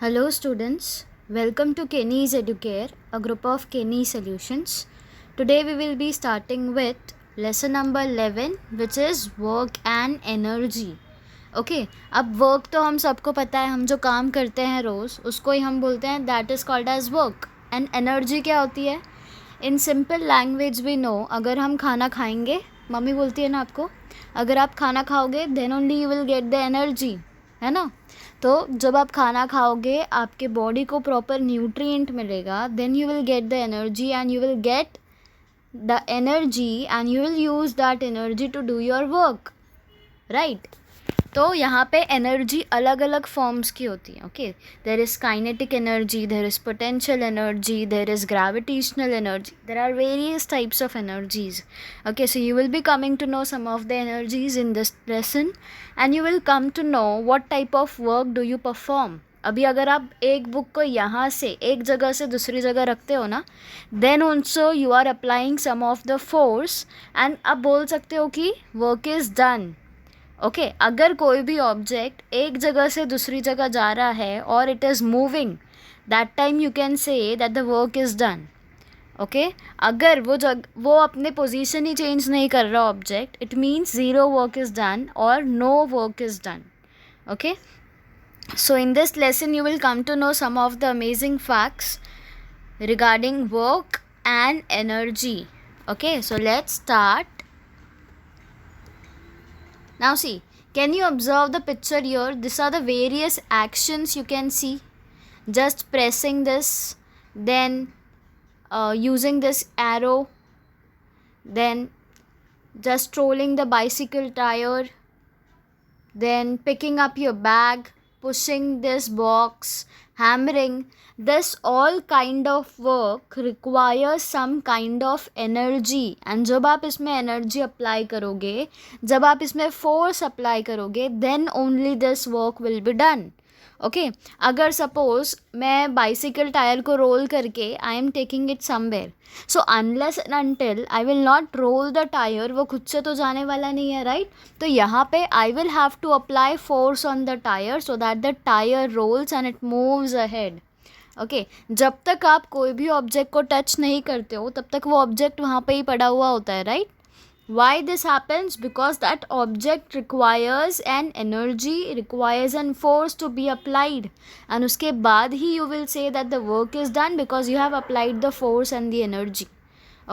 Hello students, welcome to Kenny's Educare, a group of Kenny Solutions. Today we will be starting with lesson number 11 which is work and energy. Okay अब work तो हम सबको पता है, हम जो काम करते हैं रोज़ उसको ही हम बोलते हैं that is called as work. And energy क्या होती है? In simple language we know, अगर हम खाना खाएंगे, मम्मी बोलती है ना आपको, अगर आप खाना खाओगे then only you will get the energy, है ना. तो जब आप खाना खाओगे आपके बॉडी को प्रॉपर न्यूट्रिएंट मिलेगा, then you will get the energy and you will get the energy and you will use that energy to do your work, right. तो यहाँ पे एनर्जी अलग अलग फॉर्म्स की होती है. Okay, there is kinetic energy, there is potential energy, there is gravitational energy, there are various types of energies. Okay, so you will be coming to know some of the energies in this lesson and you will come to know what type of work do you perform. अभी अगर आप एक book को यहाँ से एक जगह से दूसरी जगह रखते हो ना, then also you are applying some of the force and आप बोल सकते हो कि वर्क इज़ डन. ओके, अगर कोई भी ऑब्जेक्ट एक जगह से दूसरी जगह जा रहा है और it is moving, that time you can say that the work is done. Okay, अगर वो अपने पोजीशन ही चेंज नहीं कर रहा object, it means zero work is done और no work is done. Okay, so in this lesson you will come to know some of the amazing facts regarding work and energy. Okay, so let's start. Now see, can you observe the picture here? These are the various actions you can see. Just pressing this, then using this arrow, then just rolling the bicycle tire, then picking up your bag, pushing this box, hammering. This all kind of work requires some kind of energy. And जब आप इसमें energy apply करोगे, जब आप इसमें force apply करोगे, then only this work will be done. Okay, अगर suppose मैं बाइसिकल टायर को रोल करके I am taking it somewhere, so unless and until I will not role the tyre, वो खुद से तो जाने वाला नहीं है, राइट. तो यहाँ पे I will have to apply force on the tyre so that the tyre rolls and it moves ahead. Okay, जब तक आप कोई भी ऑब्जेक्ट को टच नहीं करते हो तब तक वो ऑब्जेक्ट वहाँ पे ही पड़ा हुआ होता है, right. Why this happens? Because that object requires an energy, requires an force to be applied, and उसके बाद ही you will say that the work is done because you have applied the force and the energy.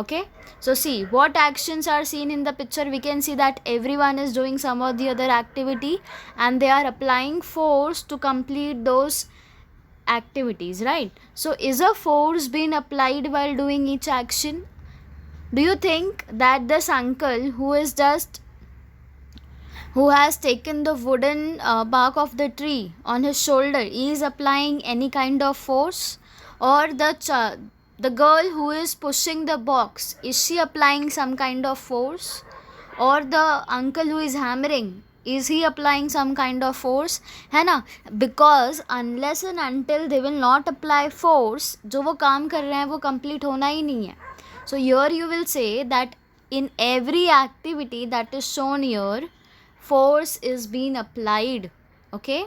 Okay, so see what actions are seen in the picture. We can see that everyone is doing some or the other activity and they are applying force to complete those activities, right? So is a force being applied while doing each action? Do you think that this uncle who has taken the wooden bark of the tree on his shoulder is applying any kind of force, or the girl who is pushing the box, is she applying some kind of force, or the uncle who is hammering, is he applying some kind of force? है ना, because unless and until they will not apply force, जो वो काम कर रहे हैं वो complete होना ही नहीं है. So here you will say that in every activity that is shown here, force is being applied. Okay,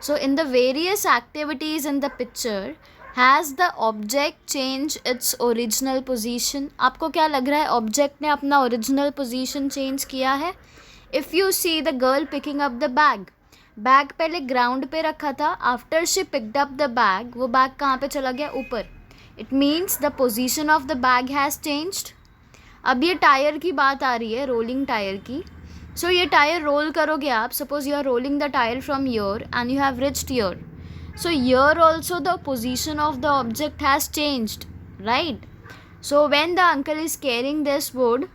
so in the various activities in the picture, has the object changed its original position? आपको क्या लग रहा है object ने अपना original position change किया है? If you see the girl picking up the bag, bag पहले ग्राउंड पे रखा था, after she picked up the bag, वो बैग कहाँ पे चला गया? ऊपर. It means the position of the bag has changed. अब ये टायर की बात आ रही है, रोलिंग टायर की. सो ये टायर रोल करोगे आप, suppose you are rolling the tyre from your end you have reached your, so your also the position of the object has changed, right. So when the uncle is carrying this wood,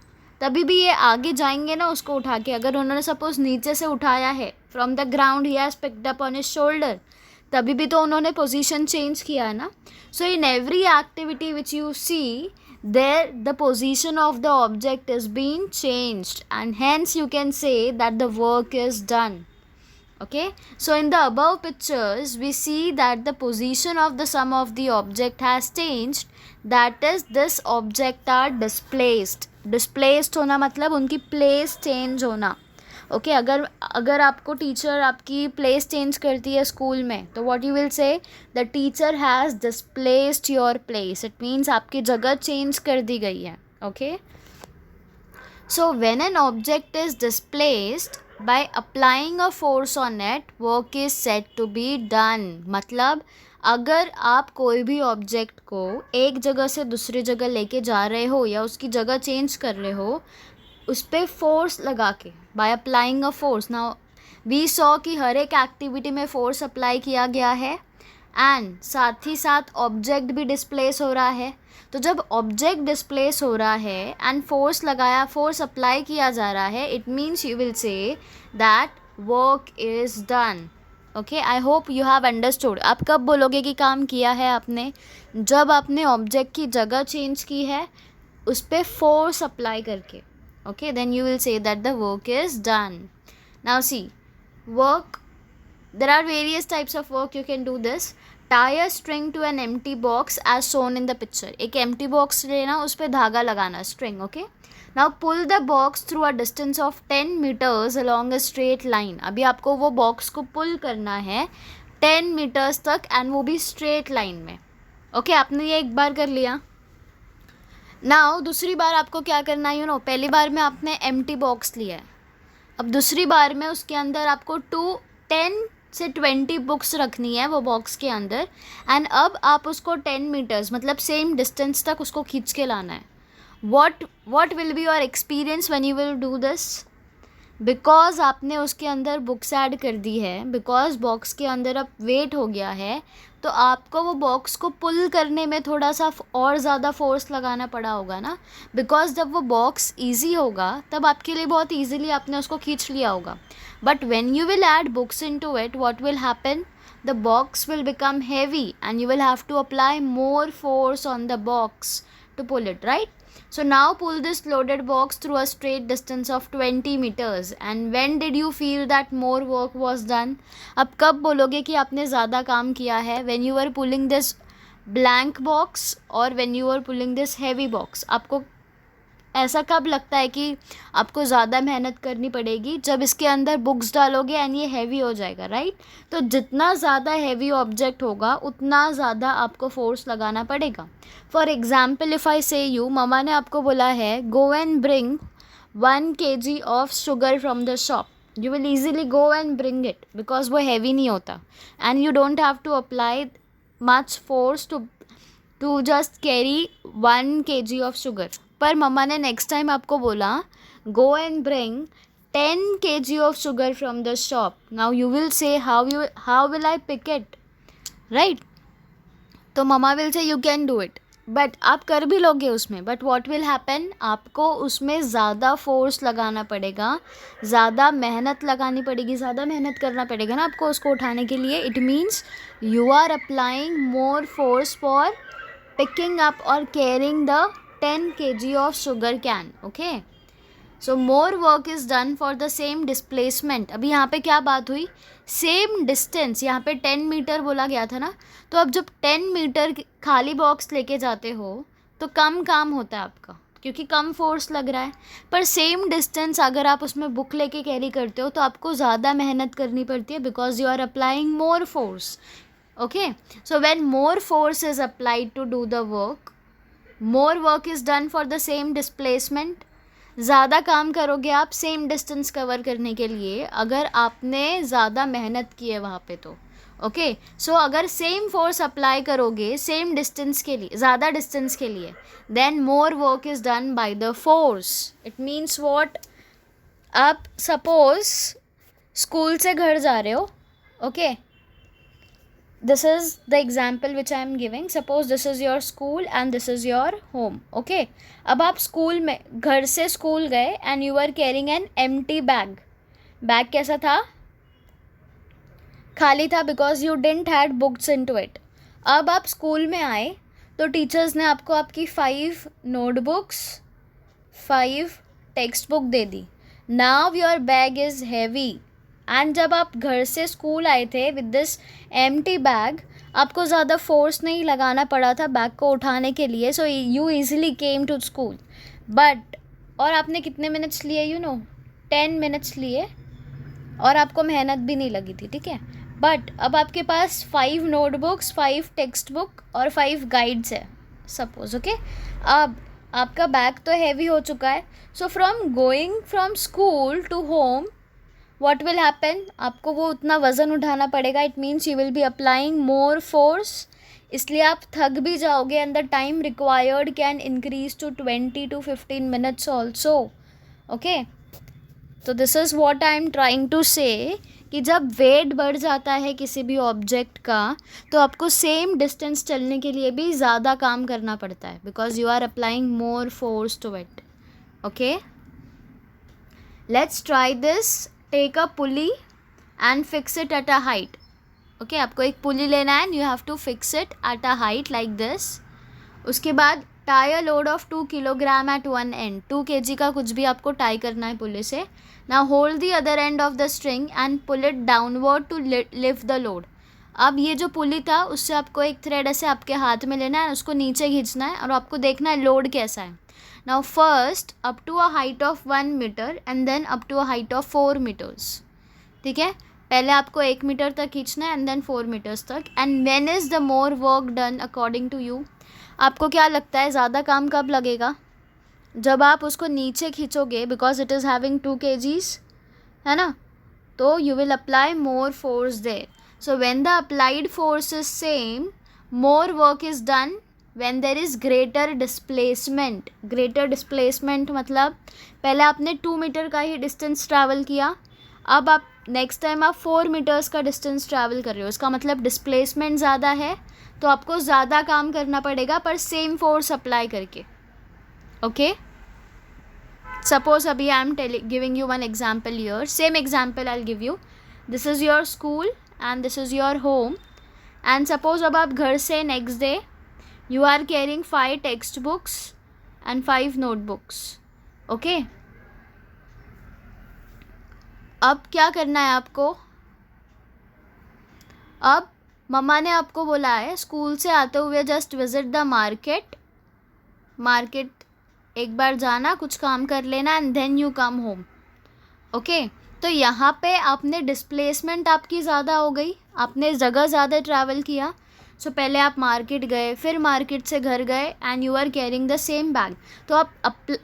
तभी भी ये आगे जाएंगे ना उसको उठा के. अगर उन्होंने सपोज नीचे से उठाया है from the ground, he has picked up on his shoulder, तभी भी तो उन्होंने पोजीशन चेंज किया है ना. So in every activity which you see, there the position of the object is being changed and hence you can say that the work is done. Okay, so in the above pictures we see that the position of the sum of the object has changed, that is this object are displaced. Displaced होना मतलब उनकी place change होना. Okay अगर अगर आपको teacher आपकी place change करती है स्कूल में, तो व्हाट यू विल से, the teacher has displaced your place. It means आपकी जगह चेंज कर दी गई है. Okay, so when an object is displaced by applying a force on it, work is said to be done. मतलब अगर आप कोई भी ऑब्जेक्ट को एक जगह से दूसरी जगह लेके जा रहे हो या उसकी जगह चेंज कर रहे हो, उस पर फोर्स लगा के, by applying a force. Now we saw कि हर एक एक्टिविटी में फोर्स अप्लाई किया गया है एंड साथ ही साथ ऑब्जेक्ट भी डिस्प्लेस हो रहा है. तो जब ऑब्जेक्ट डिस्प्लेस हो रहा है एंड फोर्स अप्लाई किया जा रहा है, it means you will say that work is done. Okay, I hope you have understood. आप कब बोलोगे कि काम किया है आपने? जब आपने ऑब्जेक्ट की जगह चेंज की है उस पर फोर्स अप्लाई करके. Okay, then you will say that the work is done. Now see, work, there are various types of work you can do this. Tie a string to an empty box as shown in the picture. एक empty box लेना, उस पर धागा लगाना, string. Okay, now pull the box through a distance of 10 meters along a straight line. अभी आपको वो box को pull करना है 10 meters तक and वो भी straight line में. Okay, आपने ये एक बार कर लिया. Now दूसरी बार आपको क्या करना है? पहली बार में आपने empty box लिया है, अब दूसरी बार में उसके अंदर आपको 10 से 20 बुक्स रखनी है वो बॉक्स के अंदर. एंड अब आप उसको 10 मीटर्स मतलब सेम डिस्टेंस तक उसको खींच के लाना है. what will be your experience when you will do this? Because आपने उसके अंदर बुक्स ऐड कर दी है, बिकॉज बॉक्स के अंदर अब वेट हो गया है, तो आपको वो बॉक्स को पुल करने में थोड़ा सा और ज़्यादा फोर्स लगाना पड़ा होगा ना. बिकॉज जब वो बॉक्स ईजी होगा तब आपके लिए बहुत ईजीली आपने उसको खींच लिया होगा. But when you will add books into it, what will happen? The box will become heavy and you will have to apply more force on the box to pull it, right? So now pull this loaded box through a straight distance of 20 meters. And when did you feel that more work was done? अब कब बोलोगे कि आपने ज़्यादा काम किया है? When you were pulling this blank box or when you were pulling this heavy box. आपको ऐसा कब लगता है कि आपको ज़्यादा मेहनत करनी पड़ेगी? जब इसके अंदर बुक्स डालोगे एंड ये हैवी हो जाएगा, राइट? तो जितना ज़्यादा हैवी ऑब्जेक्ट होगा उतना ज़्यादा आपको फोर्स लगाना पड़ेगा. फॉर एग्ज़ाम्पल, इफ़ आई से यू, ममा ने आपको बोला है go and bring 1 kg of sugar from the shop. You will easily go and bring it because वो हैवी नहीं होता and you don't have to apply much force to just carry 1 kg of sugar. पर मम्मा ने next time आपको बोला go and bring 10 kg of sugar from the shop. Now you will say how will I pick it, right? तो मम्मा will say you can do it, but आप कर भी लोगे उसमें, बट व्हाट विल हैपन? आपको उसमें ज़्यादा फोर्स लगाना पड़ेगा, ज़्यादा मेहनत लगानी पड़ेगी, ज़्यादा मेहनत करना पड़ेगा ना आपको उसको उठाने के लिए. It means you are applying more force for picking up और carrying the 10 kg of sugar can. Okay, so more work is done for the same displacement. अभी यहाँ पे क्या बात हुई? सेम डिस्टेंस, यहाँ पे 10 मीटर बोला गया था ना. तो अब जब 10 मीटर खाली बॉक्स लेके जाते हो तो कम काम होता है आपका क्योंकि कम फोर्स लग रहा है. पर सेम डिस्टेंस अगर आप उसमें बुक लेके कैरी करते हो तो आपको ज़्यादा मेहनत करनी पड़ती है because you are applying more force. Okay, so when more force is applied to do the work, more work is done for the same displacement. ज़्यादा काम करोगे आप सेम डिस्टेंस कवर करने के लिए अगर आपने ज़्यादा मेहनत की है वहाँ पे तो. ओके, सो अगर सेम फोर्स अप्लाई करोगे सेम डिस्टेंस के लिए, ज़्यादा डिस्टेंस के लिए, then more work is done by the force. It means what? आप सपोज स्कूल से घर जा रहे हो. Okay, this is the example which I am giving. Suppose this is your school and this is your home. Okay, अब आप school में, घर से स्कूल गए and you are carrying an empty bag. Bag कैसा था? खाली था because you didn't had books into it. अब आप स्कूल में आए तो टीचर्स ने आपको आपकी 5 notebooks, 5 text book they the. Now your bag is heavy. And जब आप घर से स्कूल आए थे विद दिस एम्प्टी बैग, आपको ज़्यादा फोर्स नहीं लगाना पड़ा था बैग को उठाने के लिए. So you easily came to school. But और आपने कितने मिनट्स लिए? 10 मिनट्स लिए और आपको मेहनत भी नहीं लगी थी, ठीक है. बट अब आपके पास 5 नोटबुक्स, 5 टेक्स्ट बुक और 5 गाइड्स है सपोज. ओके, अब आपका बैग तो हैवी हो चुका है. So from going from school to home what will happen, आपको वो उतना वज़न उठाना पड़ेगा. It means you will be applying more force, इसलिए आप थक भी जाओगे and the time required can increase to 20 to 15 minutes also. Okay, तो this is what I am trying to say कि जब वेट बढ़ जाता है किसी भी ऑब्जेक्ट का तो आपको सेम डिस्टेंस चलने के लिए भी ज़्यादा काम करना पड़ता है because you are applying more force to it. Okay, let's try this. Take a pulley and fix it at a height. Okay, आपको एक पुली लेना है and you have to fix it at a height like this. उसके बाद tie a load of 2 kilogram at one end. 2 kg का कुछ भी आपको टाई करना है पुली से. Now hold the other end of the string and pull it downward to lift the load. अब ये जो पुली था उससे आपको एक थ्रेड ऐसे आपके हाथ में लेना है, उसको नीचे खींचना है और आपको देखना है लोड कैसा है. Now first up to a height of 1 metre and then up to a height of 4 metres. ठीक है, पहले आपको 1 मीटर तक खींचना है एंड देन 4 मीटर्स तक. And when is the more work done according to you. आपको क्या लगता है ज़्यादा काम कब लगेगा? जब आप उसको नीचे खींचोगे because it is having 2 kgs, है ना, तो you will apply more force there. So when the applied force is same, more work is done when there is greater displacement. greater displacement मतलब पहले आपने 2 मीटर का ही डिस्टेंस ट्रैवल किया, अब आप नेक्स्ट टाइम आप 4 मीटर्स का डिस्टेंस ट्रैवल कर रहे हो. इसका मतलब डिस्प्लेसमेंट ज़्यादा है तो आपको ज़्यादा काम करना पड़ेगा पर सेम फोर्स अप्लाई करके. ओके, सपोज अभी I am giving you one example here. Same example I will give you. This is your school and this is your home. And suppose अब आप घर से next day you are carrying 5 textbooks and 5 notebooks. okay, अब क्या करना है आपको? अब मम्मा ने आपको बोला है स्कूल से आते हुए जस्ट विजिट द मार्केट एक बार जाना, कुछ काम कर लेना and then you come home. Okay, तो यहाँ पे आपने डिस्प्लेसमेंट आपकी ज़्यादा हो गई, आपने जगह ज़्यादा ट्रैवल किया. सो पहले आप मार्केट गए, फिर मार्केट से घर गए and you are carrying the same bag. तो आप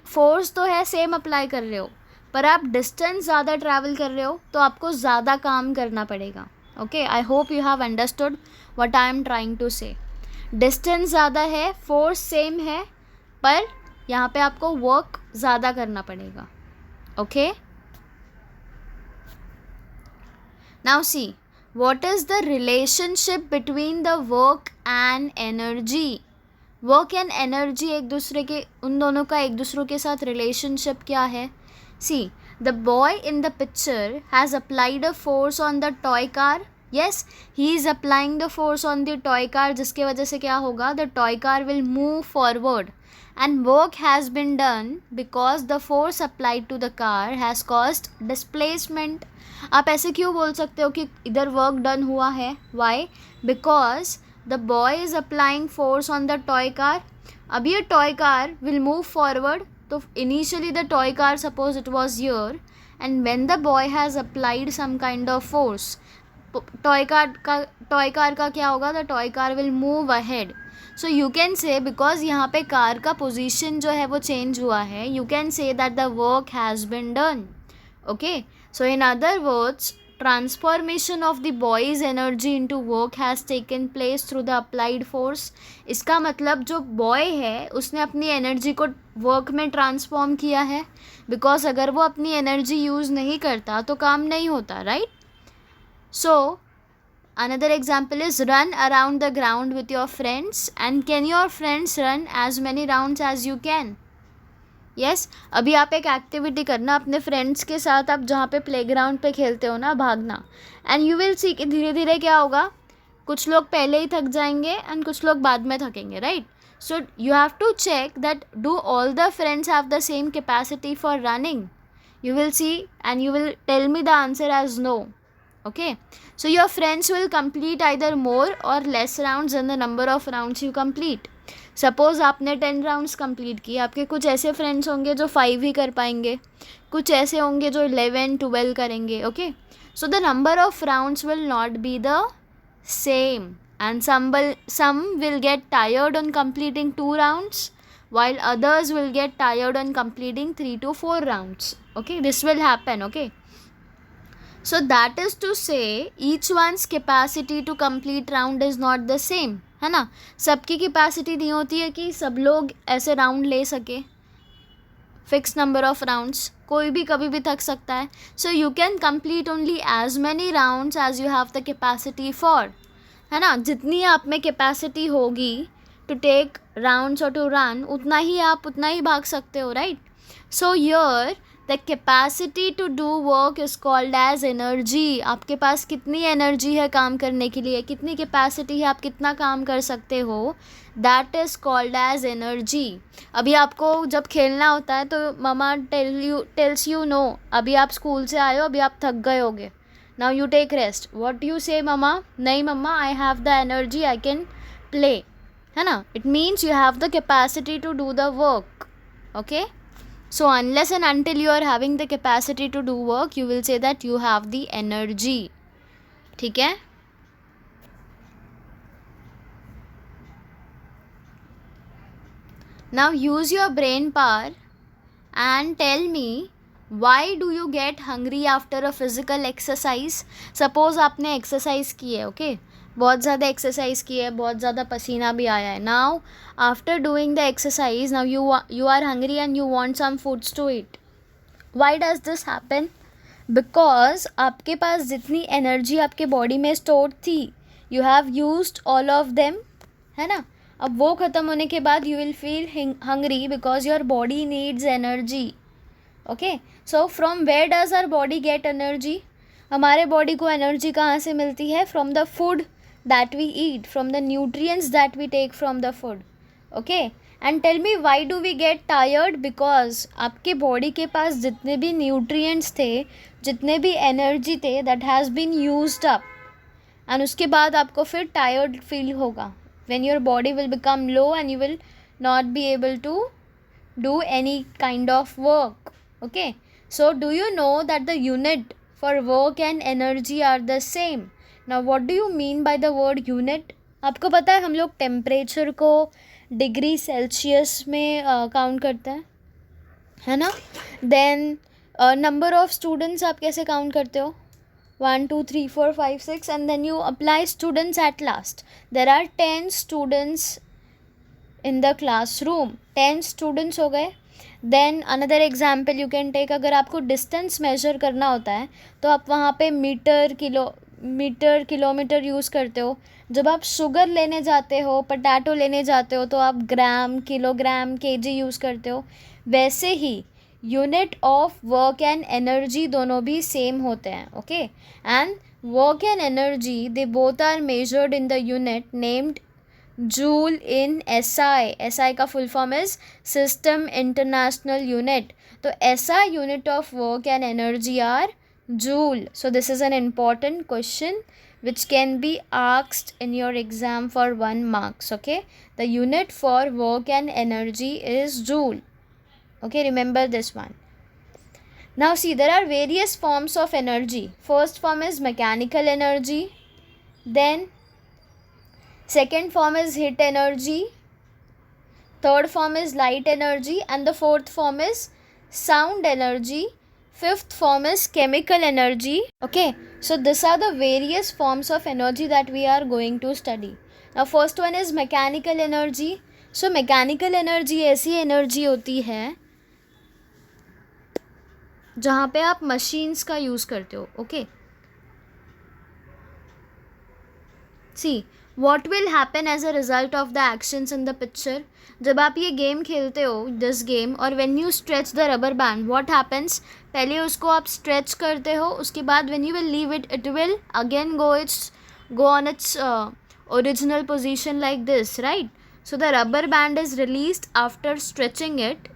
फोर्स तो है सेम अप्लाई कर रहे हो पर आप डिस्टेंस ज़्यादा ट्रैवल कर रहे हो तो आपको ज़्यादा काम करना पड़ेगा. Okay, I hope you have understood what I am trying to say. Distance ज़्यादा है, फोर्स सेम है, पर यहाँ पे आपको वर्क ज़्यादा करना पड़ेगा. Okay, now see, what is the relationship between the work and energy. Work and energy एक दूसरे के, उन दोनों का एक दूसरों के साथ रिलेशनशिप क्या है? See, the boy in the picture has applied a force on the toy car. Yes, he is applying the force on the toy car, जिसके वजह से क्या होगा? The toy car will move forward and work has been done because the force applied to the car has caused displacement. आप ऐसे क्यों बोल सकते हो कि इधर वर्क डन हुआ है? Why? Because the boy is applying force on the toy car. अब ये toy car will move forward. तो initially the toy car, suppose it was here, and when the boy has applied some kind of force, toy car का क्या होगा? The toy car will move ahead. So you can से, because यहाँ पे car का position जो है वो चेंज हुआ है, you can say that the work has been done. Okay, so in other words, transformation of the boys energy into work has taken place through the applied force. इसका मतलब जो boy है उसने अपनी एनर्जी को work में transform किया है, बिकॉज अगर वो अपनी एनर्जी यूज़ नहीं करता तो काम नहीं होता, right? So another example is run around the ground with your friends and can your friends run as many rounds as you can. yes, अभी आप एक एक्टिविटी करना अपने फ्रेंड्स के साथ, आप जहाँ पे प्लेग्राउंड पे खेलते हो ना, भागना, एंड यू विल सी कि धीरे धीरे क्या होगा, कुछ लोग पहले ही थक जाएंगे एंड कुछ लोग बाद में थकेंगे, right? So you have to check that do all the friends have the same capacity for running. You will see and you will tell me the answer as no. Okay, so your friends will complete either more or less rounds than the number of rounds you complete. Suppose आपने 10 rounds complete किए, आपके कुछ ऐसे friends होंगे जो 5 ही कर पाएंगे, कुछ ऐसे होंगे जो 11-12 करेंगे. Okay, so the number of rounds will not be the same, and some will get tired on completing 2 rounds, while others will get tired on completing 3 to 4 rounds. Okay, this will happen. Okay, so that is to say each one's capacity to complete round is not the same, है ना. सबकी capacity नहीं होती है कि सब लोग ऐसे राउंड ले सके. फिक्स नंबर ऑफ राउंड्स, कोई भी कभी भी थक सकता है. So you can complete only as many rounds as you have the capacity for, है ना. जितनी आप में कैपेसिटी होगी टू टेक राउंड्स और टू रन, उतना ही भाग सकते हो, right. So your the capacity to do work is called as energy. आपके पास कितनी एनर्जी है काम करने के लिए, कितनी कैपेसिटी है, आप कितना काम कर सकते हो, that is called as energy. अभी आपको जब खेलना होता है तो ममा टेल्स यू नो, अभी आप स्कूल से आए हो, अभी आप थक गए होगे, now you take rest. What you say mama, नहीं mama I have the energy, I can play, है ना. It means you have the capacity to do the work. Okay, so unless and until you are having the capacity to do work, you will say that you have the energy. ठीक है. Now use your brain power and tell me why do you get hungry after a physical exercise. Suppose आपने exercise की है, okay, बहुत ज़्यादा exercise की है, बहुत ज़्यादा पसीना भी आया है. Now after doing the exercise, now you are hungry and you want some foods to eat. Why does this happen? Because आपके पास जितनी एनर्जी आपके बॉडी में स्टोर थी, you have used all of them, है ना. अब वो ख़त्म होने के बाद you will feel hungry because your body needs energy. Okay, so from where does our body get energy? हमारे बॉडी को एनर्जी कहाँ से मिलती है? From the food that we eat, from the nutrients that we take from the food. Okay, and tell me why do we get tired? Because आपके body के पास जितने भी nutrients थे, जितने भी energy थे, that has been used up, and उसके बाद आपको फिर tired feel होगा, when your body will become low and you will not be able to do any kind of work. Okay, so do you know that the unit for work and energy are the same? Now what do you mean by the word unit? आपको पता है हम लोग temperature को degree Celsius में count करते हैं, है ना. देन नंबर ऑफ स्टूडेंट्स आप कैसे काउंट करते हो? 1 2 3 4 5 6 and then you apply students at last. There are 10 students in the classroom. 10 students हो गए. Then another example you can take, अगर आपको डिस्टेंस मेजर करना होता है तो आप वहाँ पे मीटर किलोमीटर यूज़ करते हो. जब आप शुगर लेने जाते हो, पटाटो लेने जाते हो, तो आप ग्राम, किलोग्राम, केजी यूज़ करते हो. वैसे ही unit of work and energy दोनों भी सेम होते हैं. Okay, and work and energy they both are measured in the unit named joule in SI. SI का full form is system international unit. तो SI unit of work and energy are joule. So this is an important question which can be asked in your exam for 1 marks. Okay, the unit for work and energy is joule. Okay, remember this one. Now see, there are various forms of energy. First form is mechanical energy, then second form is heat energy, third form is light energy, and the fourth form is sound energy. Fifth form is chemical energy. Okay, so these are the various forms of energy that we are going to study. Now first one is mechanical energy. So mechanical energy ऐसी energy होती है जहाँ पे आप machines का use करते हो. Okay, see what will happen as a result of the actions in the picture. जब आप ये गेम खेलते हो, दिस गेम, और when you stretch the rubber band, what happens? पहले उसको आप stretch करते हो, उसके बाद when you will leave it, it will again go on its original position like this, right? So the rubber band is released after stretching it.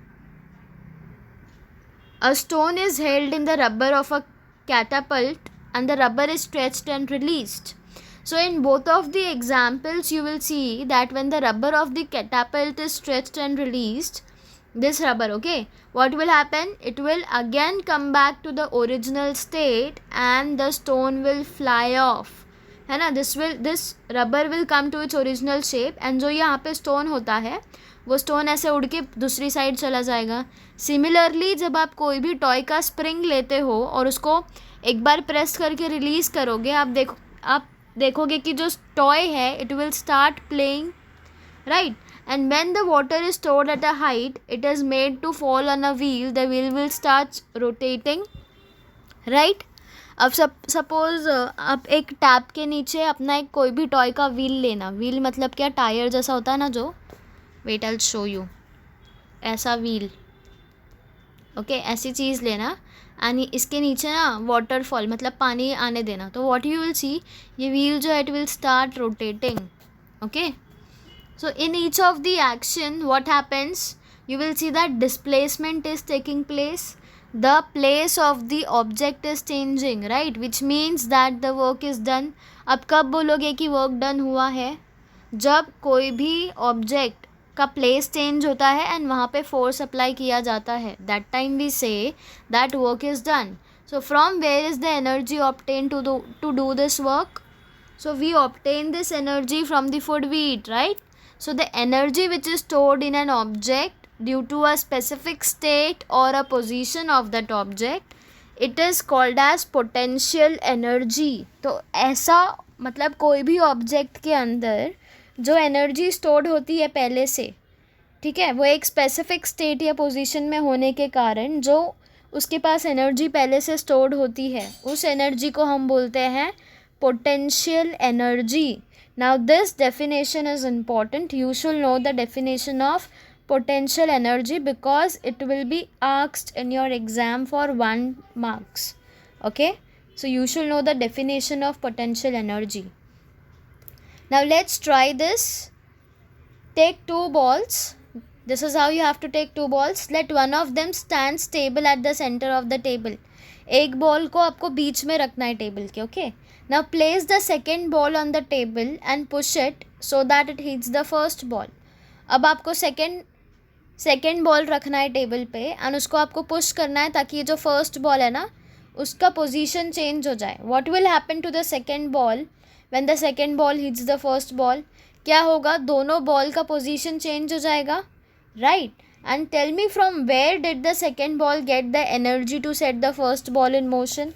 A stone is held in the rubber of a catapult and the rubber is stretched and released. So in both of the examples you will see that when the rubber of the catapult is stretched and released, this rubber, okay, what will happen? It will again come back to the original state and the stone will fly off, है ना. this rubber will come to its original shape and जो यहाँ पे stone होता है वो stone ऐसे उड़ के दूसरी साइड चला जाएगा. सिमिलरली जब आप कोई भी टॉय का स्प्रिंग लेते हो और उसको एक बार प्रेस करके रिलीज करोगे, आप देखोगे कि जो टॉय है it will start playing, right. And when the water is stored at a height, it is made to fall on a wheel. The wheel will start rotating, right. अब suppose आप एक tap के नीचे अपना एक कोई भी टॉय का व्हील लेना. व्हील मतलब क्या? टायर जैसा होता है ना, जो weight I will show you, ऐसा व्हील, ओके, ऐसी चीज़ लेना एंड इसके नीचे ना वाटरफॉल मतलब पानी आने देना. तो व्हाट यू विल सी, ये व्हील जो है it will start rotating, okay. So in each of the action what happens, you will see that displacement is taking place, the place of the object is changing, right, which means that the work is done. अब कब बोलोगे कि work done हुआ है? जब कोई भी object का प्लेस चेंज होता है एंड वहाँ पे फोर्स अप्लाई किया जाता है, that time we say that work is done. So from where is the energy obtain to do this work? So we obtain this energy from the food we eat, right. So the energy which is stored in an object due to a specific state or a position of that object, it is called as potential energy. तो ऐसा मतलब कोई भी object के अंदर जो energy stored होती है पहले से, ठीक है, वो एक स्पेसिफिक स्टेट या पोजीशन में होने के कारण जो उसके पास एनर्जी पहले से स्टोर्ड होती है, उस एनर्जी को हम बोलते हैं potential energy. Now this definition is important. You should know the definition of potential energy because it will be asked in your exam for 1 marks. Okay, so you should know the definition of potential energy. Now let's try this. Take 2 balls. This is how you have to take 2 balls. Let one of them stand stable at the center of the table. एक ball को आपको बीच में रखना है table के, okay. Now place the second ball on the table and push it so that it hits the first ball. अब आपको second ball रखना है टेबल पे एंड उसको आपको पुश करना है ताकि ये जो फर्स्ट बॉल है ना उसका पोजीशन चेंज हो जाए. What will happen to the second ball when the second ball hits the first ball? क्या होगा? दोनों बॉल का पोजीशन चेंज हो जाएगा, right. And tell me, from where did the second ball get the energy to set the first ball in motion?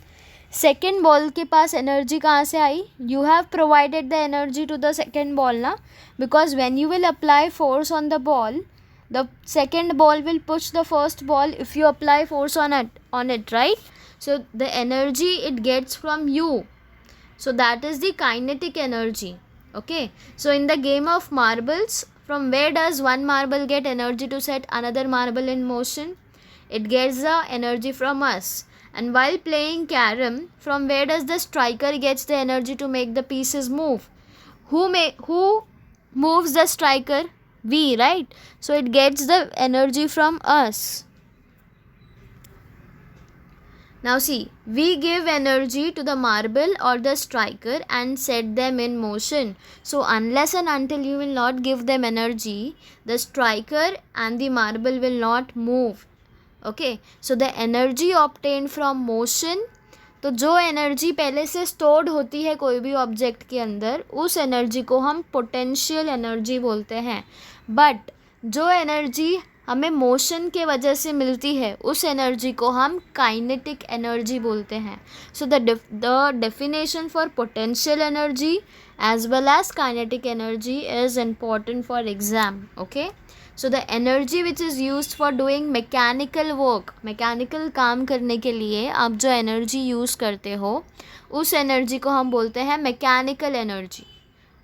Second ball के पास energy कहाँ से आई? You have provided the energy to the second ball ना, because when you will apply force on the ball, the second ball will push the first ball if you apply force on it, right? So the energy it gets from you. So that is the kinetic energy, okay. So in the game of marbles, from where does one marble get energy to set another marble in motion? It gets the energy from us. And while playing carom, from where does the striker gets the energy to make the pieces move? Who moves the striker? We, right? So it gets the energy from us. Now see, we give energy to the marble or the striker and set them in motion. So unless and until you will not give them energy, the striker and the marble will not move. Okay, so the energy obtained from motion, तो जो energy पहले से stored होती है कोई भी object के अंदर, उस एनर्जी को हम पोटेंशियल एनर्जी बोलते हैं. बट जो एनर्जी हमें मोशन के वजह से मिलती है उस एनर्जी को हम काइनेटिक एनर्जी बोलते हैं. So the definition for potential energy as well as kinetic energy is important for exam, okay. So the energy which is used for doing mechanical work, mechanical काम करने के लिए आप जो एनर्जी यूज़ करते हो उस एनर्जी को हम बोलते हैं मैकेनिकल एनर्जी,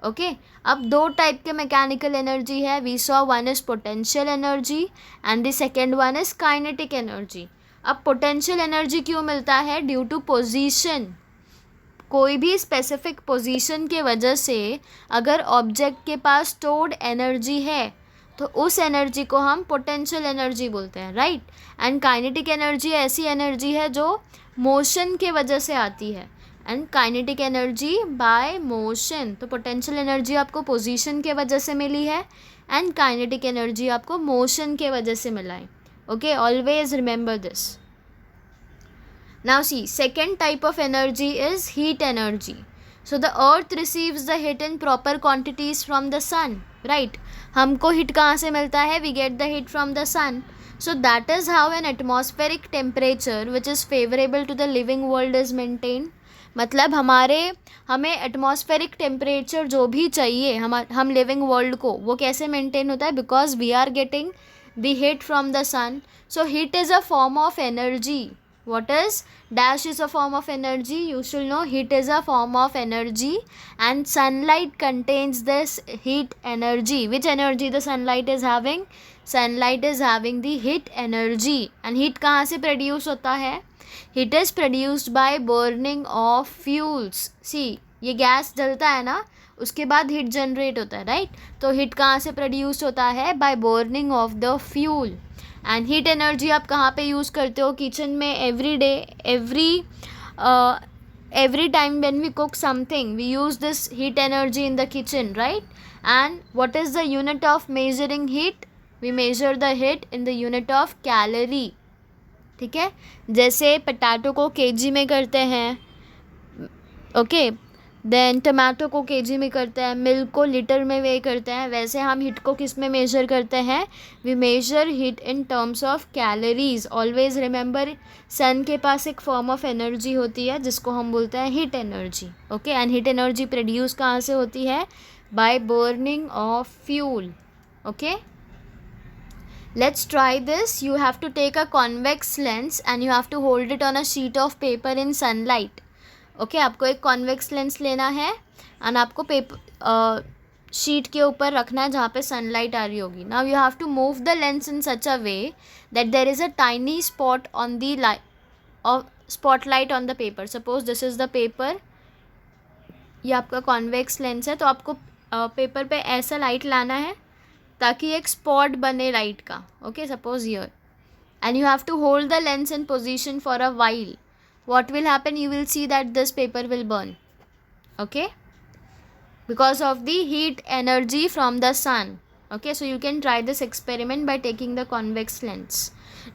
ओके. अब 2 टाइप के मैकेनिकल एनर्जी है. We saw one is potential energy and the second one is kinetic energy. अब पोटेंशियल एनर्जी क्यों मिलता है? Due to position. कोई भी स्पेसिफिक पोजीशन के वजह से अगर ऑब्जेक्ट के पास स्टोर्ड एनर्जी है तो उस एनर्जी को हम पोटेंशियल एनर्जी बोलते हैं, राइट. एंड काइनेटिक एनर्जी ऐसी एनर्जी है जो मोशन के वजह से आती है. And kinetic energy by motion. तो पोटेंशियल एनर्जी आपको पोजीशन के वजह से मिली है एंड काइनेटिक एनर्जी आपको मोशन के वजह से मिला है। Okay, always remember this. Now see, second type of energy is heat energy. So the earth receives the heat in proper quantities from the sun, right? हमको हीट कहाँ से मिलता है? We get the heat from the sun. So that is how an atmospheric temperature which is favorable to the living world is maintained. मतलब हमें atmospheric temperature जो भी चाहिए हम लिविंग वर्ल्ड को, वो कैसे मेंटेन होता है? Because we are getting the heat from the sun. So heat is a form of energy. What is dash is a form of energy? You should know heat is a form of energy and sunlight contains this heat energy. Which energy the sunlight is having? Sunlight is having the heat energy. And heat कहाँ से produce होता है? Heat is produced by burning of fuels. See, ये gas जलता है ना, उसके बाद हीट जनरेट होता है, राइट? तो हीट कहाँ से प्रोड्यूस होता है? By burning of the fuel. And heat energy आप कहाँ पे यूज़ करते हो? किचन में every day, every time when we cook something we use this heat energy in the kitchen, right? And what is the unit of measuring heat? We measure the heat in the unit of calorie. ठीक है, जैसे potato को KG में करते हैं, okay, then tomato को KG में करते हैं, मिल्क को लीटर में वे करते हैं, वैसे हम हीट को किस में मेजर करते हैं? We measure heat in terms of calories. Always remember, sun के पास एक फॉर्म ऑफ एनर्जी होती है जिसको हम बोलते हैं heat energy. Okay, and heat energy produce कहाँ से होती है? By burning of fuel. Okay, let's try this. You have to take a convex lens and you have to hold it on a sheet of paper in sunlight. Okay, आपको एक convex lens लेना है and आपको paper sheet के ऊपर रखना है जहाँ पे सनलाइट आ रही होगी. Now you have to move the lens in such a way that there is a tiny spot on the spotlight on the paper. Suppose this is the paper, ये आपका कॉन्वेक्स लेंस है, तो आपको paper पे ऐसा light लाना है ताकि एक स्पॉट बने लाइट का. Okay, suppose here, and you have to hold the lens in position for a while. What will happen? You will see that this paper will burn. Okay, because of the heat energy from the sun. Okay, so you can try this experiment by taking the convex lens.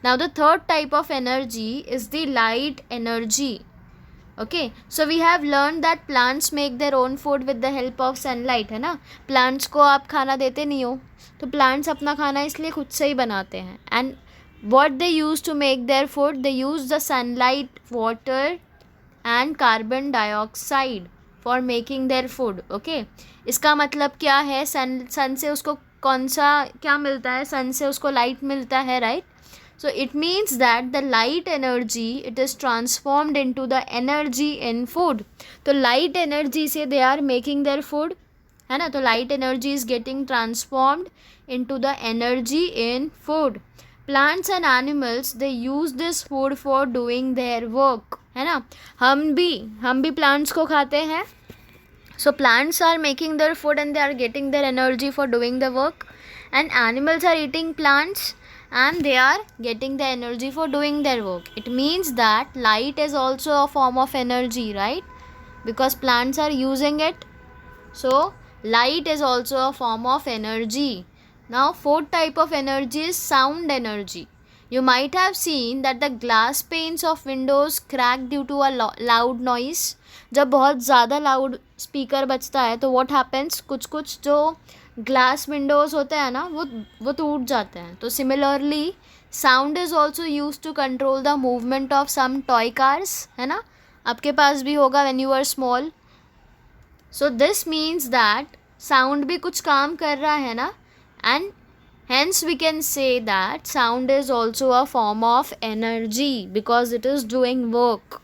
Now the third type of energy is the light energy. Okay, so we have learned that plants make their own food with the help of sunlight, है ना? Plants को आप खाना देते नहीं हो, तो plants अपना खाना इसलिए खुद से ही बनाते हैं. And what they use to make their food? They use the sunlight, water and carbon dioxide for making their food. Okay, इसका मतलब क्या है? सन से उसको कौन सा क्या मिलता है? सन से उसको लाइट मिलता है, right? So it means that the light energy, it is transformed into the energy in food. तो light energy से they are making their food, है ना? तो light energy is getting transformed into the energy in food. Plants and animals, they use this food for doing their work, है ना? हम भी plants को खाते हैं. So plants are making their food and they are getting their energy for doing the work, and animals are eating plants and they are getting the energy for doing their work. It means that light is also a form of energy, right? Because plants are using it. So light is also a form of energy. Now fourth type of energy is sound energy. You might have seen that the glass panes of windows crack due to a loud noise. जब बहुत ज़्यादा loud speaker बजता है तो what happens? कुछ जो glass Windows होते हैं ना, वो टूट जाते हैं. तो similarly sound is also use to control the movement of some toy cars, है ना? आपके पास भी होगा when you are small. So this means that sound भी कुछ काम कर रहा है ना, and hence we can say that sound is also a form of energy because it is doing work.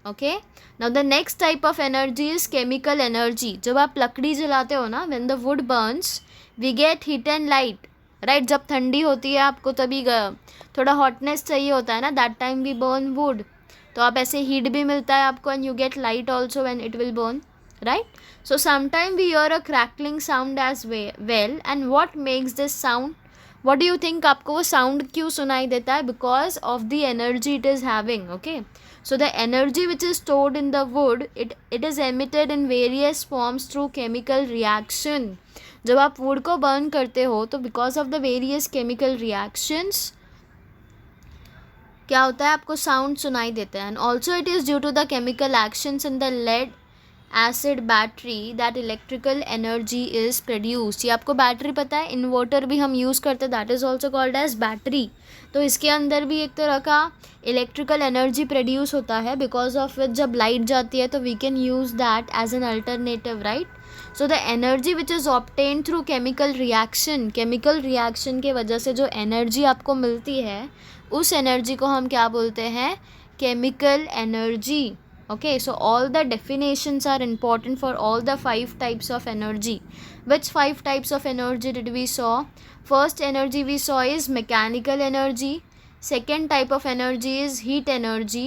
Okay, now the next type of energy is chemical energy. जब आप लकड़ी जलाते हो ना, when the wood burns we get heat and light, right? जब ठंडी होती है आपको तभी थोड़ा hotness चाहिए होता है ना, that time we burn wood. तो आप ऐसे heat भी मिलता है आपको and you get light also when it will burn, right? So sometime we hear a crackling sound as well. And what makes this sound? What do you think? आपको वो sound क्यों सुनाई देता है? Because of the energy it is having. Okay, So the energy which is stored in the wood, it is emitted in various forms through chemical reaction. जब आप wood को burn करते हो तो because of the various chemical reactions क्या होता है, आपको साउंड सुनाई देता है. And also it is due to the chemical actions in the lead acid battery that electrical energy is produce. ये आपको बैटरी पता है, इन्वर्टर भी हम यूज़ करते हैं, that is also called as battery. तो इसके अंदर भी एक तरह का इलेक्ट्रिकल एनर्जी प्रोड्यूस होता है, बिकॉज ऑफ विच जब लाइट जाती है तो we can use that as an alternative, right. So the energy which is obtain through chemical reaction के वजह से जो एनर्जी आपको मिलती है, उस एनर्जी को हम क्या बोलते हैं, chemical energy. Okay, so all the definitions are important for all the 5 types of energy. Which 5 types of energy did we saw? First energy we saw is mechanical energy. Second type of energy is heat energy,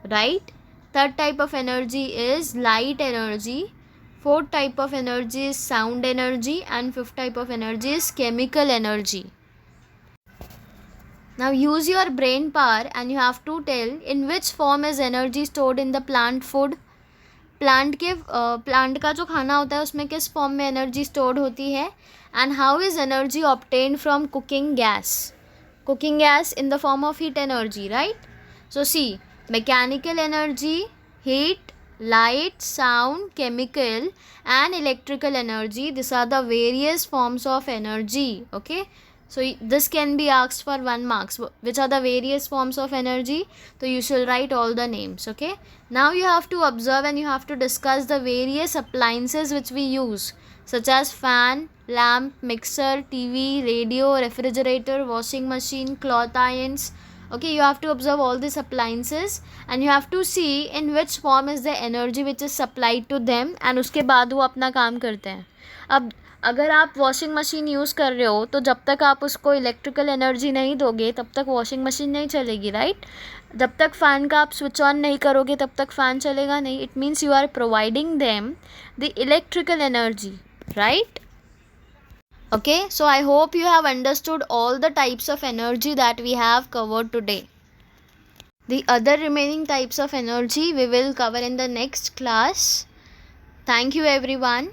right? Third type of energy is light energy. Fourth type of energy is sound energy, and fifth type of energy is chemical energy. Now use your brain power and you have to tell in which form is energy stored in the plant food. Plant का जो खाना होता है उसमें किस form में energy stored होती है. And how is energy obtained from cooking gas in the form of heat energy, right. So see, mechanical energy, heat, light, sound, chemical and electrical energy, these are the various forms of energy. Okay, so this can be asked for 1 marks. Which are the various forms of energy? So you should write all the names. Okay, now you have to observe and you have to discuss the various appliances which we use, such as fan, lamp, mixer, TV, radio, refrigerator, washing machine, cloth irons. Okay, you have to observe all these appliances and you have to see in which form is the energy which is supplied to them, and उसके बाद वो अपना काम करते हैं. अब अगर आप वॉशिंग मशीन यूज़ कर रहे हो तो जब तक आप उसको इलेक्ट्रिकल एनर्जी नहीं दोगे तब तक वॉशिंग मशीन नहीं चलेगी, राइट. जब तक फ़ैन का आप स्विच ऑन नहीं करोगे तब तक फ़ैन चलेगा नहीं. It means you are providing them the electrical energy, right? Okay, so I hope you have understood all the types of energy that we have covered today. The other remaining types of energy we will cover in the next class. Thank you everyone.